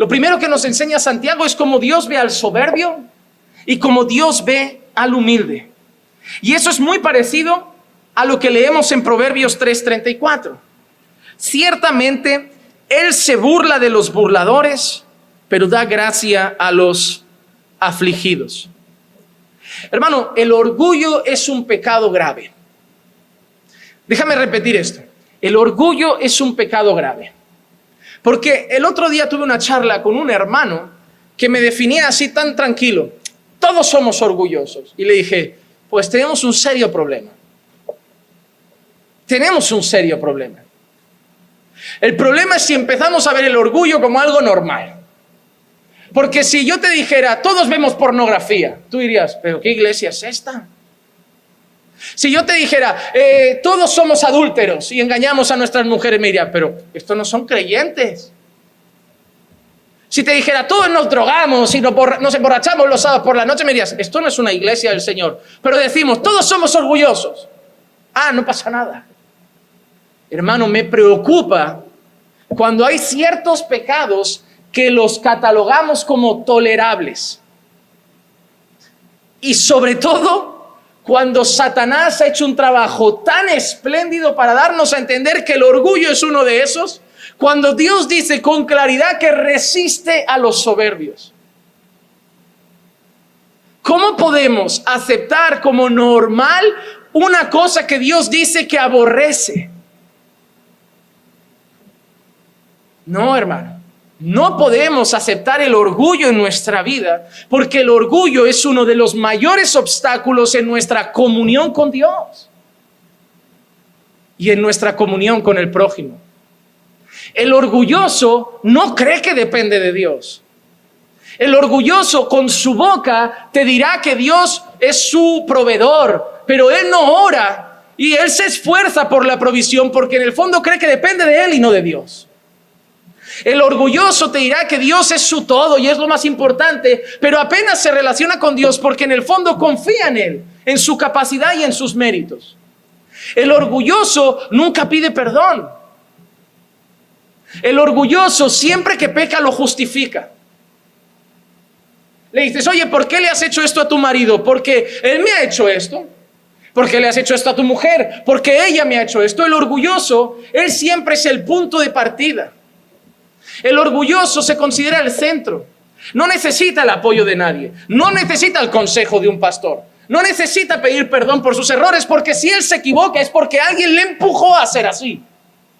Lo primero que nos enseña Santiago es cómo Dios ve al soberbio y cómo Dios ve al humilde. Y eso es muy parecido a lo que leemos en Proverbios 3:34. Ciertamente, Él se burla de los burladores, pero da gracia a los afligidos. Hermano, el orgullo es un pecado grave. Déjame repetir esto. El orgullo es un pecado grave. Porque el otro día tuve una charla con un hermano que me definía así tan tranquilo. Todos somos orgullosos. Y le dije, pues tenemos un serio problema. Tenemos un serio problema. El problema es si empezamos a ver el orgullo como algo normal. Porque si yo te dijera, todos vemos pornografía, tú dirías, ¿pero qué iglesia es esta? Si yo te dijera, todos somos adúlteros y engañamos a nuestras mujeres, me diría, pero estos no son creyentes. Si te dijera, todos nos drogamos y nos emborrachamos los sábados por la noche, me dirías, esto no es una iglesia del Señor. Pero decimos, todos somos orgullosos. Ah, no pasa nada. Hermano, me preocupa cuando hay ciertos pecados que los catalogamos como tolerables. Y sobre todo, cuando Satanás ha hecho un trabajo tan espléndido para darnos a entender que el orgullo es uno de esos, cuando Dios dice con claridad que resiste a los soberbios. ¿Cómo podemos aceptar como normal una cosa que Dios dice que aborrece? No, hermano. No podemos aceptar el orgullo en nuestra vida, porque el orgullo es uno de los mayores obstáculos en nuestra comunión con Dios y en nuestra comunión con el prójimo. El orgulloso no cree que depende de Dios. El orgulloso con su boca te dirá que Dios es su proveedor, pero él no ora y él se esfuerza por la provisión porque en el fondo cree que depende de él y no de Dios. El orgulloso te dirá que Dios es su todo y es lo más importante, pero apenas se relaciona con Dios porque en el fondo confía en Él, en su capacidad y en sus méritos. El orgulloso nunca pide perdón. El orgulloso siempre que peca lo justifica. Le dices, oye, ¿por qué le has hecho esto a tu marido? Porque él me ha hecho esto. ¿Por qué le has hecho esto a tu mujer? Porque ella me ha hecho esto. El orgulloso, él siempre es el punto de partida. El orgulloso se considera el centro. No necesita el apoyo de nadie. No necesita el consejo de un pastor. No necesita pedir perdón por sus errores, porque si él se equivoca es porque alguien le empujó a ser así.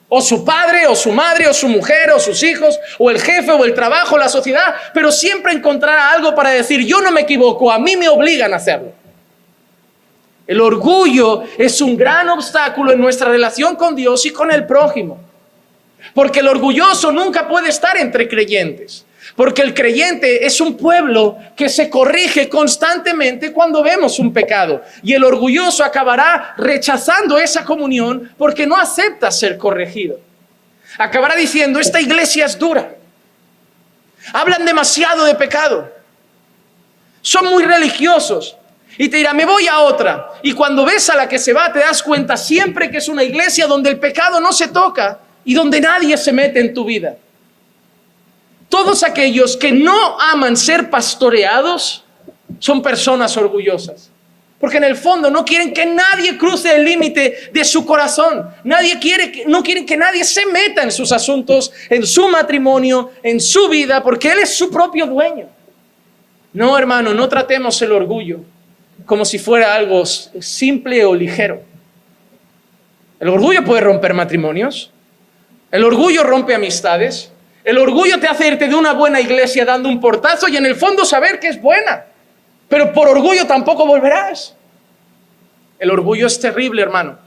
O su padre, o su madre, o su mujer, o sus hijos, o el jefe, o el trabajo, la sociedad. Pero siempre encontrará algo para decir, yo no me equivoco, a mí me obligan a hacerlo. El orgullo es un gran obstáculo en nuestra relación con Dios y con el prójimo. Porque el orgulloso nunca puede estar entre creyentes. Porque el creyente es un pueblo que se corrige constantemente cuando vemos un pecado. Y el orgulloso acabará rechazando esa comunión porque no acepta ser corregido. Acabará diciendo, esta iglesia es dura. Hablan demasiado de pecado. Son muy religiosos. Y te dirá, me voy a otra. Y cuando ves a la que se va, te das cuenta siempre que es una iglesia donde el pecado no se toca y donde nadie se mete en tu vida. Todos aquellos que no aman ser pastoreados son personas orgullosas. Porque en el fondo no quieren que nadie cruce el límite de su corazón. No quieren que nadie se meta en sus asuntos, en su matrimonio, en su vida, porque Él es su propio dueño. No, hermano, no tratemos el orgullo como si fuera algo simple o ligero. El orgullo puede romper matrimonios. El orgullo rompe amistades. El orgullo te hace irte de una buena iglesia dando un portazo y en el fondo saber que es buena. Pero por orgullo tampoco volverás. El orgullo es terrible, hermano.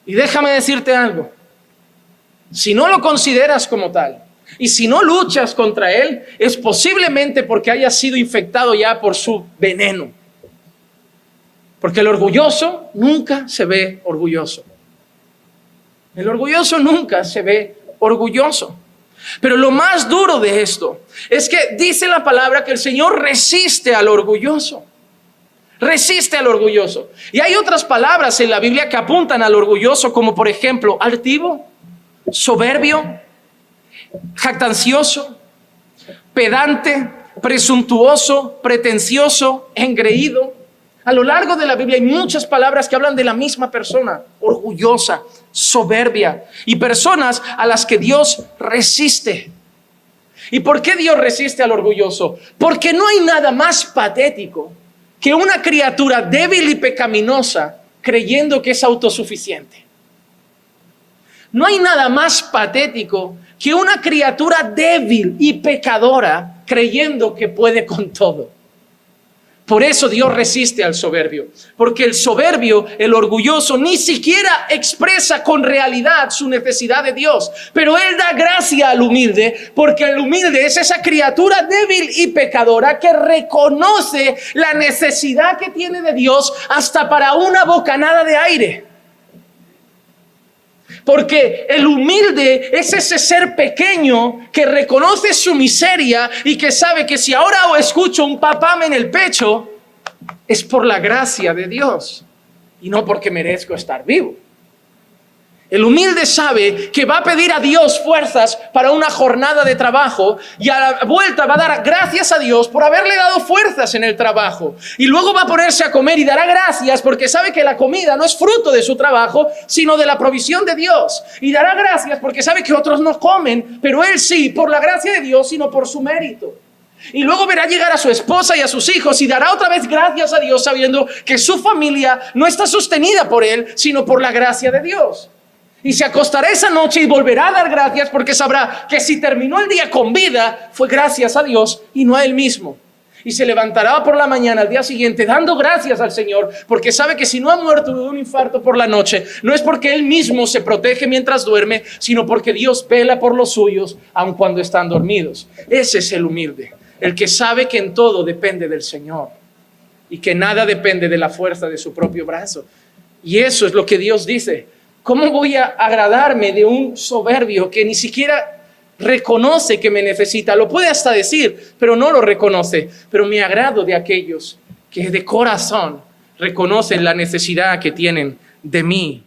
Y déjame decirte algo. Si no lo consideras como tal y si no luchas contra él, es posiblemente porque hayas sido infectado ya por su veneno. Porque el orgulloso nunca se ve orgulloso. El orgulloso nunca se ve orgulloso. Pero lo más duro de esto es que dice la palabra que el Señor resiste al orgulloso. Resiste al orgulloso. Y hay otras palabras en la Biblia que apuntan al orgulloso, como por ejemplo, altivo, soberbio, jactancioso. pedante, presuntuoso, pretencioso, engreído. A lo largo de la Biblia hay muchas palabras que hablan de la misma persona, orgullosa, soberbia, y personas a las que Dios resiste. ¿Y por qué Dios resiste al orgulloso? Porque no hay nada más patético que una criatura débil y pecaminosa creyendo que es autosuficiente. No hay nada más patético que una criatura débil y pecadora creyendo que puede con todo. Por eso Dios resiste al soberbio, porque el soberbio, el orgulloso, ni siquiera expresa con realidad su necesidad de Dios. Pero Él da gracia al humilde, porque el humilde es esa criatura débil y pecadora que reconoce la necesidad que tiene de Dios hasta para una bocanada de aire. Porque el humilde es ese ser pequeño que reconoce su miseria y que sabe que si ahora escucho un papame en el pecho, es por la gracia de Dios y no porque merezco estar vivo. El humilde sabe que va a pedir a Dios fuerzas para una jornada de trabajo y a la vuelta va a dar gracias a Dios por haberle dado fuerzas en el trabajo. Y luego va a ponerse a comer y dará gracias porque sabe que la comida no es fruto de su trabajo, sino de la provisión de Dios. Y dará gracias porque sabe que otros no comen, pero él sí, por la gracia de Dios, sino por su mérito. Y luego verá llegar a su esposa y a sus hijos y dará otra vez gracias a Dios sabiendo que su familia no está sostenida por él, sino por la gracia de Dios. Y se acostará esa noche y volverá a dar gracias porque sabrá que si terminó el día con vida fue gracias a Dios y no a él mismo. Y se levantará por la mañana al día siguiente dando gracias al Señor porque sabe que si no ha muerto de un infarto por la noche, no es porque él mismo se protege mientras duerme, sino porque Dios vela por los suyos aun cuando están dormidos. Ese es el humilde, el que sabe que en todo depende del Señor y que nada depende de la fuerza de su propio brazo. Y eso es lo que Dios dice. ¿Cómo voy a agradarme de un soberbio que ni siquiera reconoce que me necesita? Lo puede hasta decir, pero no lo reconoce. Pero me agrado de aquellos que de corazón reconocen la necesidad que tienen de mí.